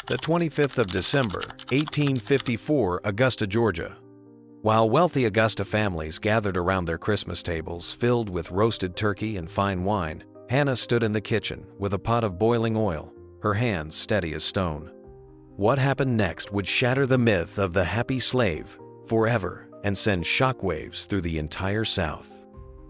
The 25th of December, 1854, Augusta, Georgia. While wealthy Augusta families gathered around their Christmas tables filled with roasted turkey and fine wine, Hannah stood in the kitchen with a pot of boiling oil, her hands steady as stone. What happened next would shatter the myth of the happy slave forever and send shockwaves through the entire South.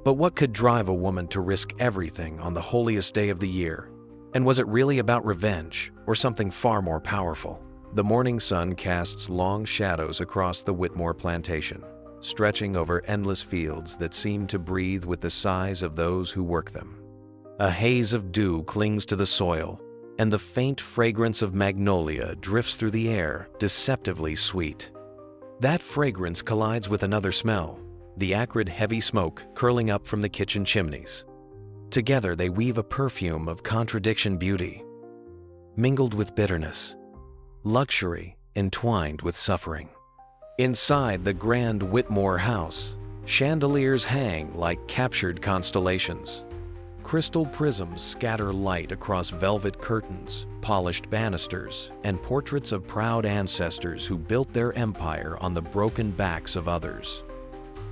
But what could drive a woman to risk everything on the holiest day of the year? And was it really about revenge or something far more powerful? The morning sun casts long shadows across the Whitmore plantation, stretching over endless fields that seem to breathe with the sighs of those who work them. A haze of dew clings to the soil, and the faint fragrance of magnolia drifts through the air, deceptively sweet. That fragrance collides with another smell, the acrid, heavy smoke curling up from the kitchen chimneys. Together they weave a perfume of contradiction beauty, mingled with bitterness, luxury entwined with suffering. Inside the grand Whitmore house, chandeliers hang like captured constellations. Crystal prisms scatter light across velvet curtains, polished banisters, and portraits of proud ancestors who built their empire on the broken backs of others.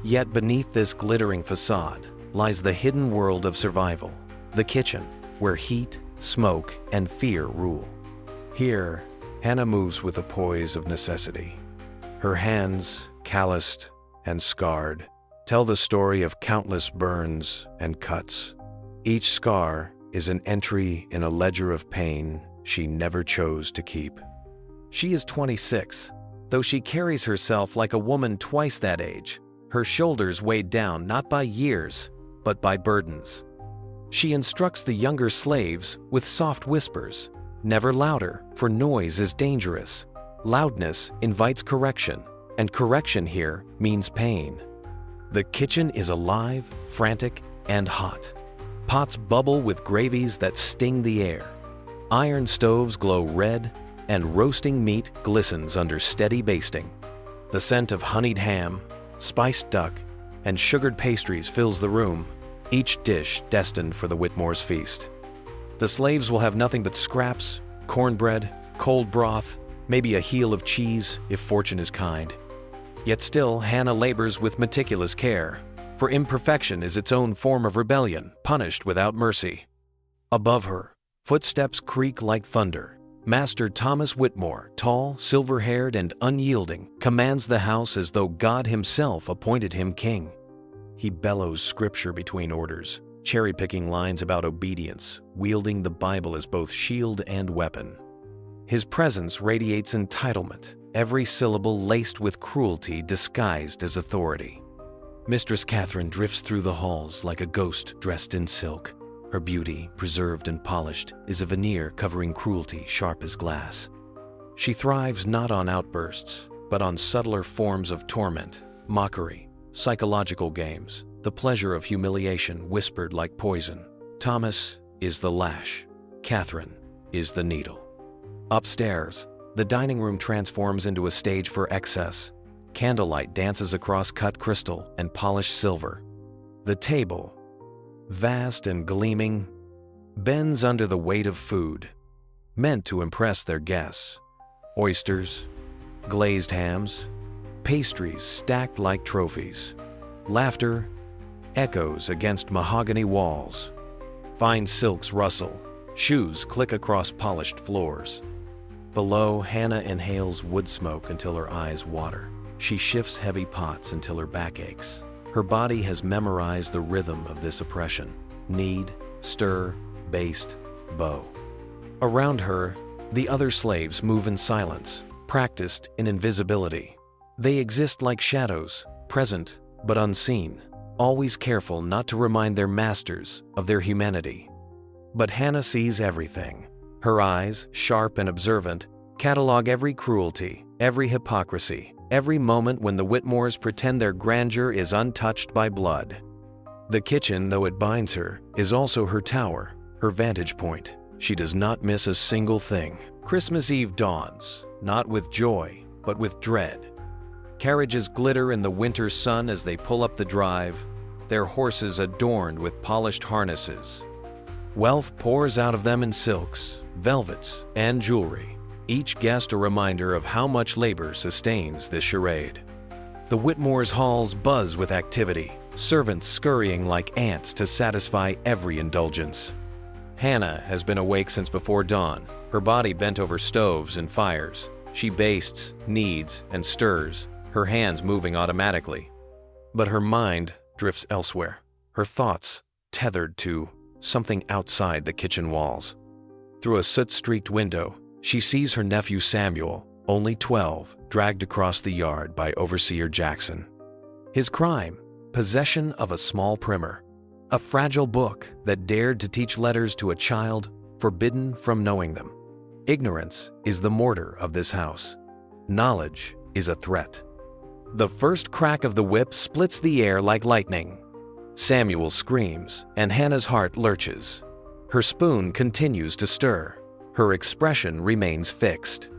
Yet beneath this glittering facade lies the hidden world of survival, the kitchen, where heat, smoke, and fear rule. Here, Hannah moves with the poise of necessity. Her hands, calloused and scarred, tell the story of countless burns and cuts. Each scar is an entry in a ledger of pain she never chose to keep. She is 26, though she carries herself like a woman twice that age, her shoulders weighed down not by years, but by burdens. She instructs the younger slaves with soft whispers, never louder, for noise is dangerous. Loudness invites correction, and correction here means pain. The kitchen is alive, frantic, and hot. Pots bubble with gravies that sting the air. Iron stoves glow red, and roasting meat glistens under steady basting. The scent of honeyed ham, spiced duck, and sugared pastries fills the room, each dish destined for the Whitmore's feast. The slaves will have nothing but scraps, cornbread, cold broth, maybe a heel of cheese if fortune is kind. Yet still, Hannah labors with meticulous care, for imperfection is its own form of rebellion, punished without mercy. Above her, footsteps creak like thunder. Master Thomas Whitmore, tall, silver-haired, and unyielding, commands the house as though God himself appointed him king. He bellows scripture between orders, cherry-picking lines about obedience, wielding the Bible as both shield and weapon. His presence radiates entitlement, every syllable laced with cruelty disguised as authority. Mistress Catherine drifts through the halls like a ghost dressed in silk. Her beauty, preserved and polished, is a veneer covering cruelty sharp as glass. She thrives not on outbursts, but on subtler forms of torment, mockery, psychological games, the pleasure of humiliation whispered like poison. Thomas is the lash, Catherine is the needle. Upstairs, the dining room transforms into a stage for excess. Candlelight dances across cut crystal and polished silver. The table, vast and gleaming, bends under the weight of food, meant to impress their guests. Oysters, glazed hams, pastries stacked like trophies. Laughter echoes against mahogany walls. Fine silks rustle, shoes click across polished floors. Below, Hannah inhales wood smoke until her eyes water. She shifts heavy pots until her back aches. Her body has memorized the rhythm of this oppression. Knead, stir, baste, bow. Around her, the other slaves move in silence, practiced in invisibility. They exist like shadows, present but unseen, always careful not to remind their masters of their humanity. But Hannah sees everything. Her eyes, sharp and observant, catalog every cruelty, every hypocrisy, every moment when the Whitmores pretend their grandeur is untouched by blood. The kitchen, though it binds her, is also her tower, her vantage point. She does not miss a single thing. Christmas Eve dawns, not with joy, but with dread. Carriages glitter in the winter sun as they pull up the drive, their horses adorned with polished harnesses. Wealth pours out of them in silks, velvets, and jewelry. each guest a reminder of how much labor sustains this charade. The Whitmore's halls buzz with activity, servants scurrying like ants to satisfy every indulgence. Hannah has been awake since before dawn, her body bent over stoves and fires. She bastes, kneads, and stirs, her hands moving automatically. But her mind drifts elsewhere, her thoughts tethered to something outside the kitchen walls. Through a soot-streaked window, she sees her nephew Samuel, only 12, dragged across the yard by Overseer Jackson. His crime: possession of a small primer, a fragile book that dared to teach letters to a child forbidden from knowing them. Ignorance is the mortar of this house. Knowledge is a threat. The first crack of the whip splits the air like lightning. Samuel screams, and Hannah's heart lurches. Her spoon continues to stir. Her expression remains fixed.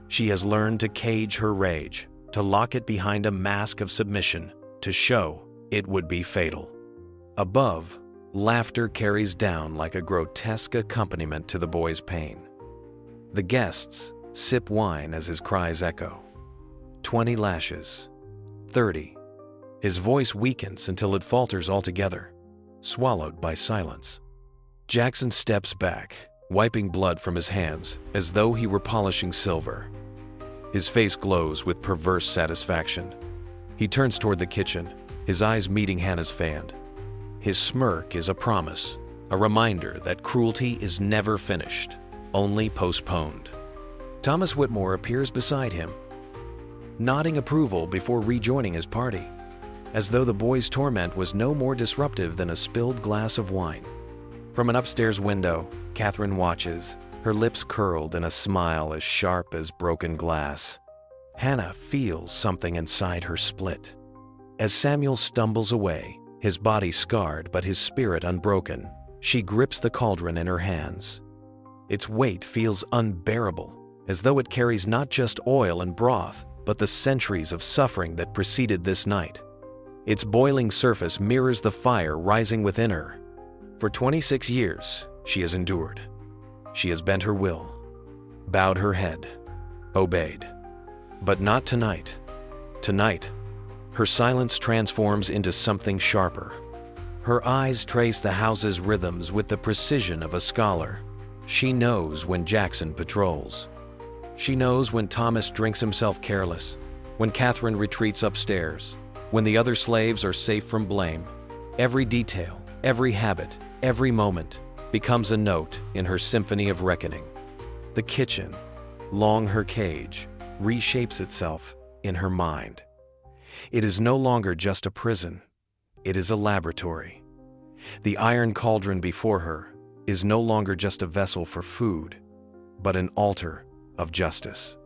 She has learned to cage her rage, to lock it behind a mask of submission, to show it would be fatal. Above, laughter carries down like a grotesque accompaniment to the boy's pain. The guests sip wine as his cries echo. 20 lashes. 30. His voice weakens until it falters altogether, swallowed by silence. Jackson steps back, wiping blood from his hands as though he were polishing silver. His face glows with perverse satisfaction. He turns toward the kitchen, his eyes meeting Hannah's fan. His smirk is a promise, a reminder that cruelty is never finished, only postponed. Thomas Whitmore appears beside him, nodding approval before rejoining his party, as though the boy's torment was no more disruptive than a spilled glass of wine. From an upstairs window, Catherine watches, her lips curled in a smile as sharp as broken glass. Hannah feels something inside her split. As Samuel stumbles away, his body scarred but his spirit unbroken, she grips the cauldron in her hands. Its weight feels unbearable, as though it carries not just oil and broth, but the centuries of suffering that preceded this night. Its boiling surface mirrors the fire rising within her. For 26 years, she has endured. She has bent her will, bowed her head, obeyed. But not tonight. Tonight, her silence transforms into something sharper. Her eyes trace the house's rhythms with the precision of a scholar. She knows when Jackson patrols. She knows when Thomas drinks himself careless, when Catherine retreats upstairs, when the other slaves are safe from blame. Every detail, every habit, every moment becomes a note in her symphony of reckoning. The kitchen, long her cage, reshapes itself in her mind. It is no longer just a prison. It is a laboratory. The iron cauldron before her is no longer just a vessel for food, but an altar of justice.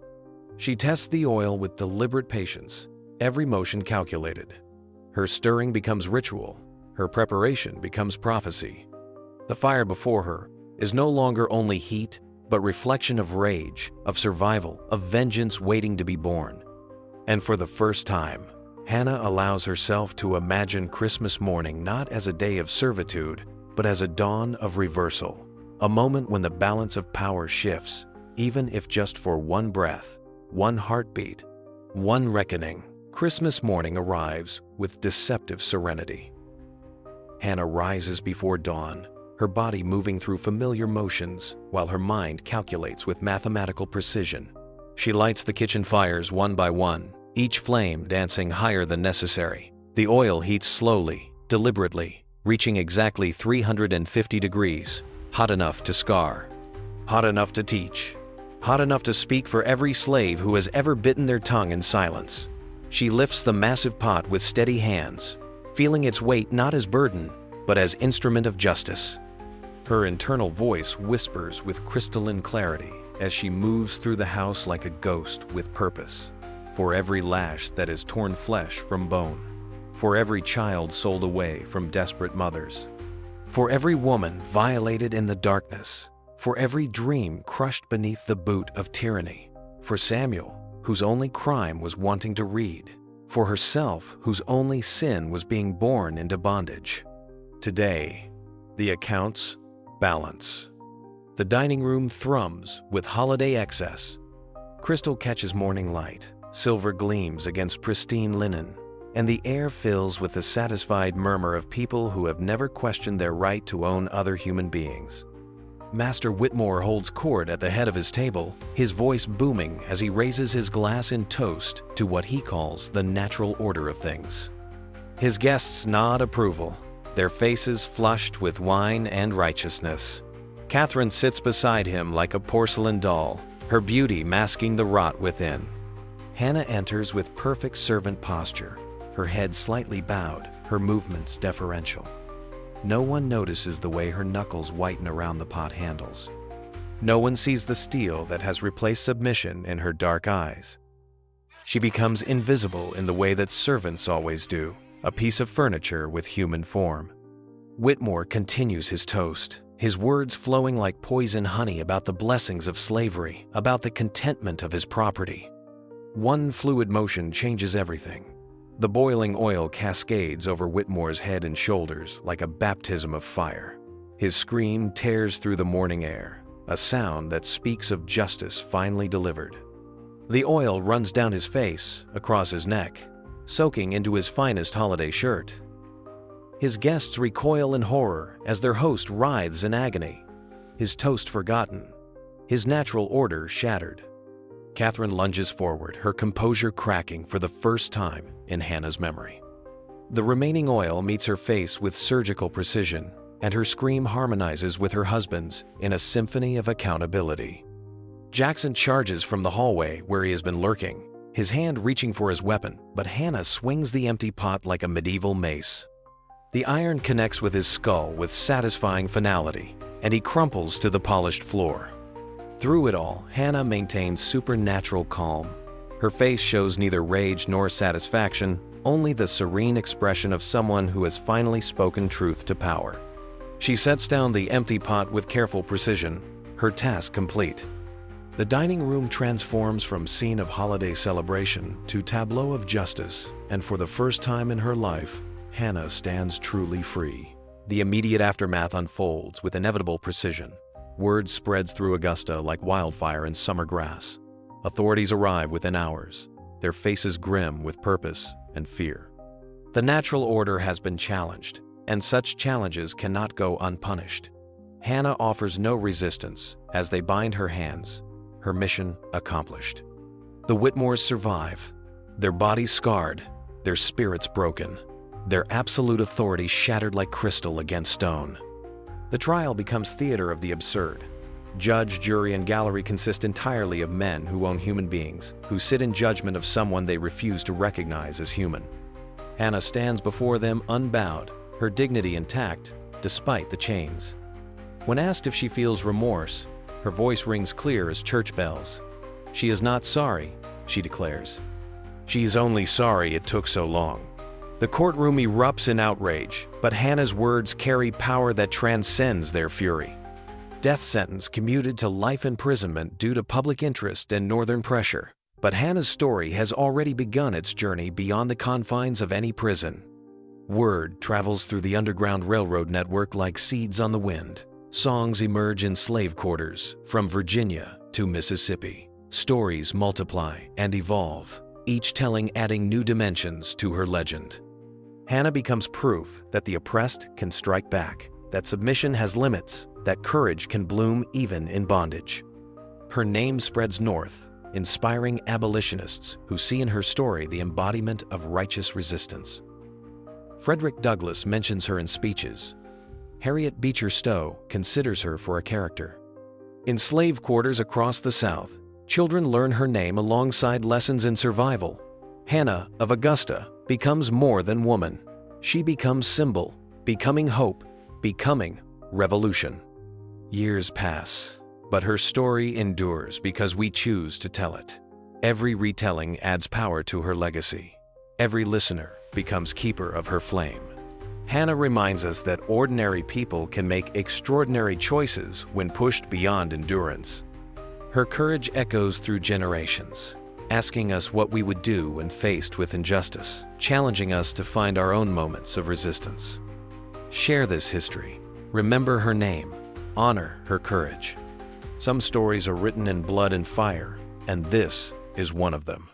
She tests the oil with deliberate patience, every motion calculated. Her stirring becomes ritual, her preparation becomes prophecy. The fire before her is no longer only heat, but reflection of rage, of survival, of vengeance waiting to be born. And for the first time, Hannah allows herself to imagine Christmas morning not as a day of servitude, but as a dawn of reversal, a moment when the balance of power shifts, even if just for one breath, one heartbeat, one reckoning. Christmas morning arrives with deceptive serenity. Hannah rises before dawn, her body moving through familiar motions while her mind calculates with mathematical precision. She lights the kitchen fires one by one, each flame dancing higher than necessary. The oil heats slowly, deliberately, reaching exactly 350 degrees, hot enough to scar, hot enough to teach, hot enough to speak for every slave who has ever bitten their tongue in silence. She lifts the massive pot with steady hands, feeling its weight not as burden, but as instrument of justice. Her internal voice whispers with crystalline clarity as she moves through the house like a ghost with purpose. For every lash that has torn flesh from bone, for every child sold away from desperate mothers, for every woman violated in the darkness, for every dream crushed beneath the boot of tyranny, for Samuel, whose only crime was wanting to read, for herself, whose only sin was being born into bondage. Today, the accounts balance. The dining room thrums with holiday excess, Crystal catches morning light, silver gleams against pristine linen, and the air fills with the satisfied murmur of people who have never questioned their right to own other human beings. Master Whitmore holds court at the head of his table, his voice booming as he raises his glass in toast to what he calls the natural order of things. His guests nod approval, their faces flushed with wine and righteousness. Catherine sits beside him like a porcelain doll, her beauty masking the rot within. Hannah enters with perfect servant posture, her head slightly bowed, her movements deferential. No one notices the way her knuckles whiten around the pot handles. No one sees the steel that has replaced submission in her dark eyes. She becomes invisible in the way that servants always do, a piece of furniture with human form. Whitmore continues his toast, his words flowing like poison honey about the blessings of slavery, about the contentment of his property. One fluid motion changes everything. The boiling oil cascades over Whitmore's head and shoulders like a baptism of fire. His scream tears through the morning air, a sound that speaks of justice finally delivered. The oil runs down his face, across his neck, soaking into his finest holiday shirt. His guests recoil in horror as their host writhes in agony, his toast forgotten, his natural order shattered. Catherine lunges forward, her composure cracking for the first time in Hannah's memory. The remaining oil meets her face with surgical precision, and her scream harmonizes with her husband's in a symphony of accountability. Jackson charges from the hallway where he has been lurking, his hand reaching for his weapon, but Hannah swings the empty pot like a medieval mace. The iron connects with his skull with satisfying finality, and he crumples to the polished floor. Through it all, Hannah maintains supernatural calm. Her face shows neither rage nor satisfaction, only the serene expression of someone who has finally spoken truth to power. She sets down the empty pot with careful precision, her task complete. The dining room transforms from scene of holiday celebration to tableau of justice, and for the first time in her life, Hannah stands truly free. The immediate aftermath unfolds with inevitable precision. Word spreads through Augusta like wildfire in summer grass. Authorities arrive within hours, their faces grim with purpose and fear. The natural order has been challenged, and such challenges cannot go unpunished. Hannah offers no resistance as they bind her hands, her mission accomplished. The Whitmores survive, their bodies scarred, their spirits broken, their absolute authority shattered like crystal against stone. The trial becomes theater of the absurd. Judge, jury, and gallery consist entirely of men who own human beings, who sit in judgment of someone they refuse to recognize as human. Hannah stands before them unbowed, her dignity intact, despite the chains. When asked if she feels remorse, her voice rings clear as church bells. She is not sorry, she declares. She is only sorry it took so long. The courtroom erupts in outrage, but Hannah's words carry power that transcends their fury. Death sentence commuted to life imprisonment due to public interest and northern pressure. But Hannah's story has already begun its journey beyond the confines of any prison. Word travels through the Underground Railroad network like seeds on the wind. Songs emerge in slave quarters, from Virginia to Mississippi. Stories multiply and evolve, each telling adding new dimensions to her legend. Hannah becomes proof that the oppressed can strike back, that submission has limits, that courage can bloom even in bondage. Her name spreads north, inspiring abolitionists who see in her story the embodiment of righteous resistance. Frederick Douglass mentions her in speeches. Harriet Beecher Stowe considers her for a character. In slave quarters across the South, children learn her name alongside lessons in survival. Hannah of Augusta becomes more than woman. She becomes symbol, becoming hope, becoming revolution. Years pass, but her story endures because we choose to tell it. Every retelling adds power to her legacy. Every listener becomes keeper of her flame. Hannah reminds us that ordinary people can make extraordinary choices when pushed beyond endurance. Her courage echoes through generations, asking us what we would do when faced with injustice, challenging us to find our own moments of resistance. Share this history. Remember her name. Honor her courage. Some stories are written in blood and fire. and this is one of them.